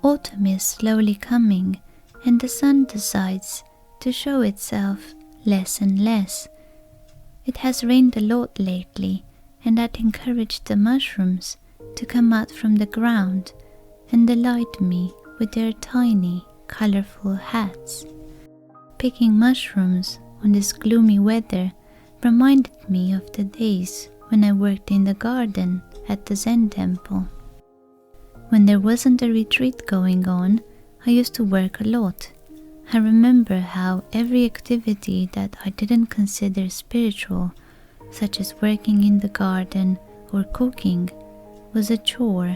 Autumn is slowly coming, and the sun decides to show itself less and less. It has rained a lot lately, and that encouraged the mushrooms to come out from the ground and delight me with their tiny, colorful hats. Picking mushrooms on this gloomy weather reminded me of the days when I worked in the garden at the Zen temple. When there wasn't a retreat going on, I used to work a lot. I remember how every activity that I didn't consider spiritual, such as working in the garden or cooking, was a chore,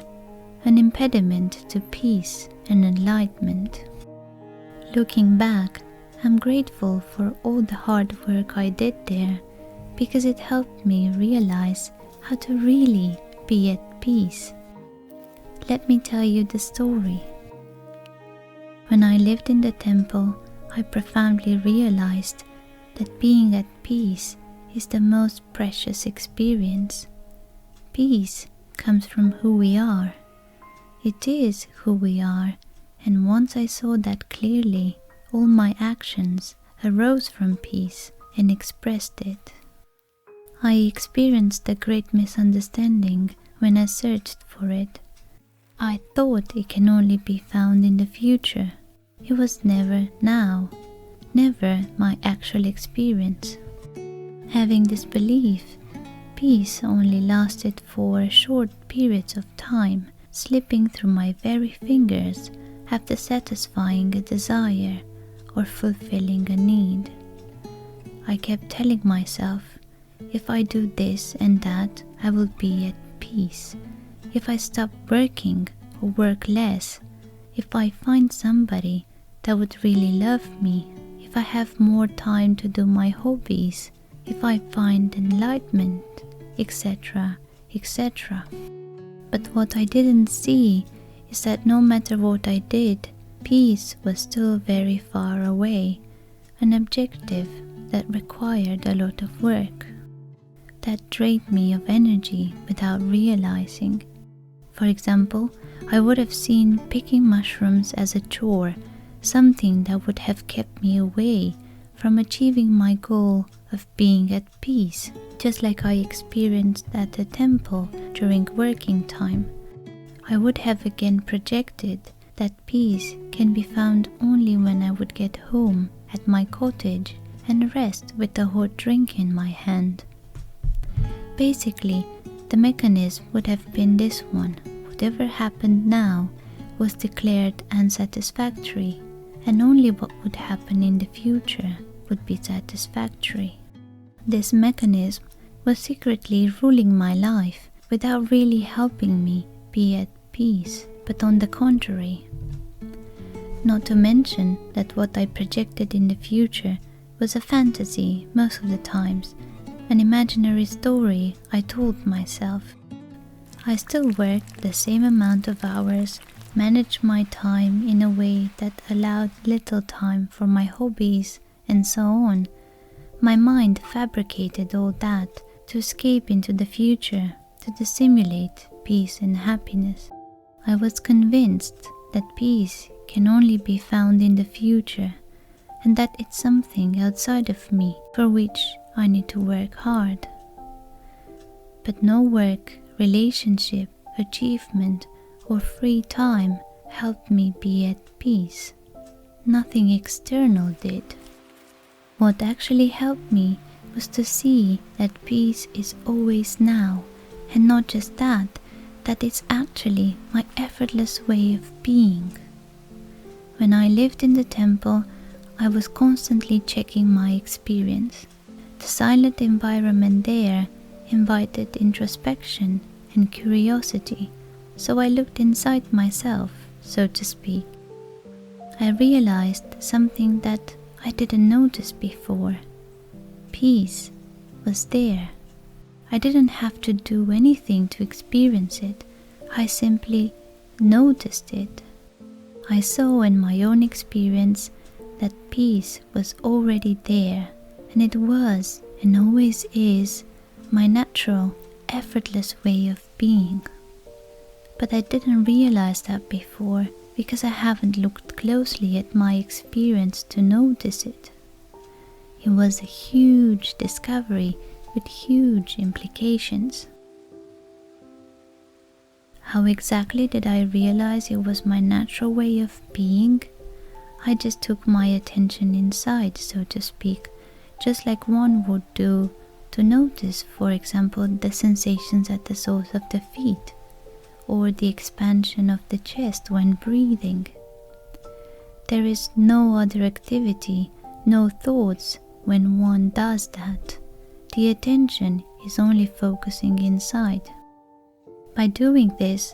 an impediment to peace and enlightenment. Looking back, I'm grateful for all the hard work I did there, because it helped me realize how to really be at peace. Let me tell you the story. When I lived in the temple, I profoundly realized that being at peace is the most precious experience. Peace comes from who we are. It is who we are, and once I saw that clearly, all my actions arose from peace and expressed it. I experienced a great misunderstanding when I searched for it. I thought it can only be found in the future. It was never now, never my actual experience. Having this belief, peace only lasted for short periods of time, slipping through my very fingers after satisfying a desire or fulfilling a need. I kept telling myself, if I do this and that, I will be at peace. If I stop working or work less, if I find somebody that would really love me, if I have more time to do my hobbies, if I find enlightenment, etc., etc. But what I didn't see is that no matter what I did, peace was still very far away, an objective that required a lot of work. That drained me of energy without realizing. For example, I would have seen picking mushrooms as a chore, something that would have kept me away from achieving my goal of being at peace, just like I experienced at the temple during working time. I would have again projected that peace can be found only when I would get home at my cottage and rest with a hot drink in my hand. Basically, the mechanism would have been this one. Whatever happened now was declared unsatisfactory, and only what would happen in the future would be satisfactory. This mechanism was secretly ruling my life without really helping me be at peace, but on the contrary. Not to mention that what I projected in the future was a fantasy most of the times, an imaginary story I told myself. I still worked the same amount of hours, managed my time in a way that allowed little time for my hobbies, and so on. My mind fabricated all that to escape into the future, to dissimulate peace and happiness. I was convinced that peace can only be found in the future, and that it's something outside of me for which I need to work hard. But no work, relationship, achievement, or free time helped me be at peace. Nothing external did. What actually helped me was to see that peace is always now, and not just that it's actually my effortless way of being. When I lived in the temple, I was constantly checking my experience. The silent environment there invited introspection and curiosity, so I looked inside myself, so to speak. I realized something that I didn't notice before. Peace was there. I didn't have to do anything to experience it. I simply noticed it. I saw in my own experience that peace was already there, and it was and always is my natural, effortless way of being. But I didn't realize that before because I haven't looked closely at my experience to notice it. It was a huge discovery with huge implications. How exactly did I realize it was my natural way of being? I just took my attention inside, so to speak, just like one would do to notice, for example, the sensations at the soles of the feet, or the expansion of the chest when breathing. There is no other activity, no thoughts when one does that. The attention is only focusing inside. By doing this,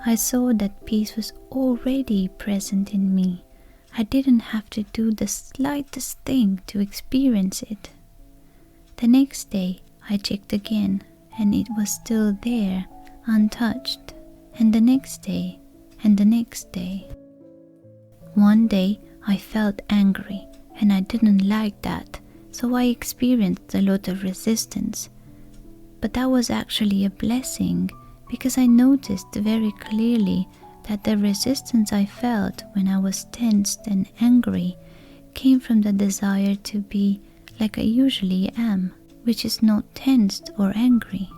I saw that peace was already present in me. I didn't have to do the slightest thing to experience it. The next day, I checked again, and it was still there, untouched. And the next day, and the next day. One day, I felt angry, and I didn't like that, so I experienced a lot of resistance. But that was actually a blessing, because I noticed very clearly that the resistance I felt when I was tensed and angry came from the desire to be like I usually am, which is not tensed or angry.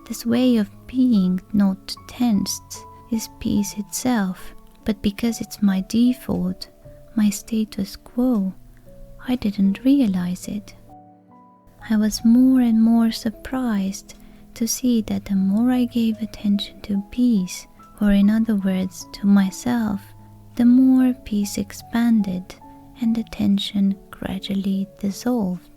This way of being not tensed is peace itself, but because it's my default, my status quo, I didn't realize it. I was more and more surprised to see that the more I gave attention to peace, or in other words, to myself, the more peace expanded and the tension gradually dissolved.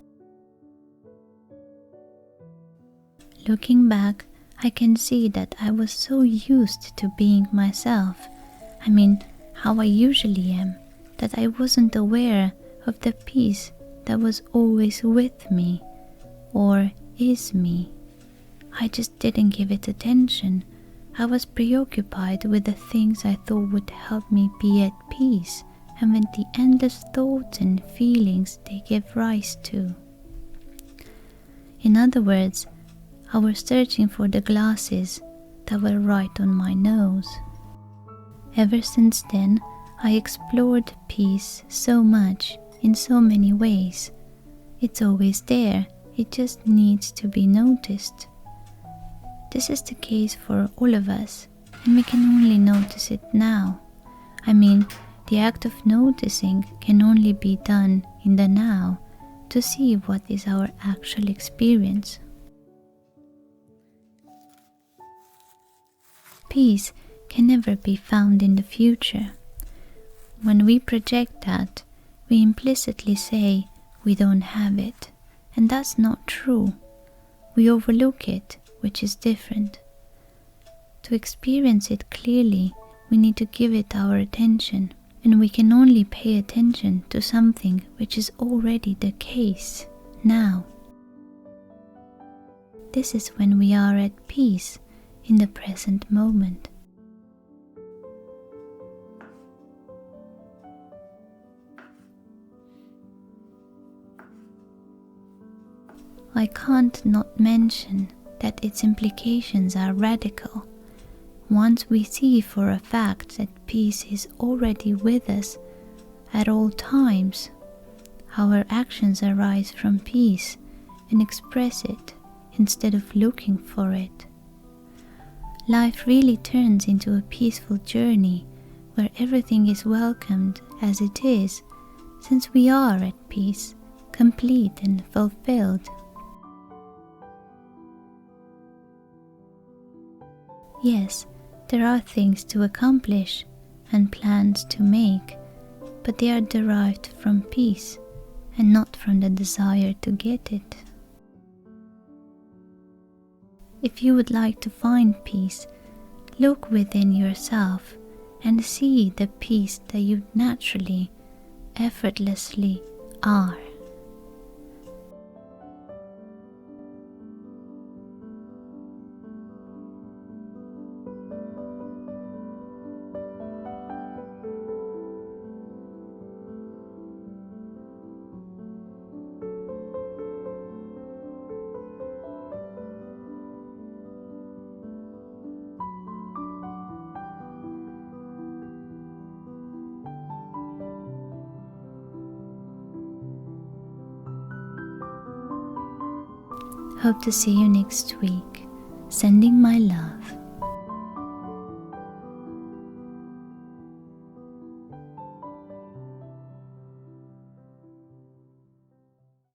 Looking back, I can see that I was so used to being myself, how I usually am, that I wasn't aware of the peace that was always with me, or is me. I just didn't give it attention. I was preoccupied with the things I thought would help me be at peace, and with the endless thoughts and feelings they gave rise to. In other words, I was searching for the glasses that were right on my nose. Ever since then, I explored peace so much, in so many ways. It's always there, it just needs to be noticed. This is the case for all of us, and we can only notice it now. The act of noticing can only be done in the now to see what is our actual experience. Peace can never be found in the future. When we project that, we implicitly say we don't have it, and that's not true. We overlook it, which is different. To experience it clearly, we need to give it our attention, and we can only pay attention to something which is already the case, now. This is when we are at peace in the present moment. I can't not mention that its implications are radical. Once we see for a fact that peace is already with us at all times, our actions arise from peace and express it instead of looking for it. Life really turns into a peaceful journey where everything is welcomed as it is, since we are at peace, complete and fulfilled. Yes, there are things to accomplish and plans to make, but they are derived from peace and not from the desire to get it. If you would like to find peace, look within yourself and see the peace that you naturally, effortlessly are. Hope to see you next week. Sending my love.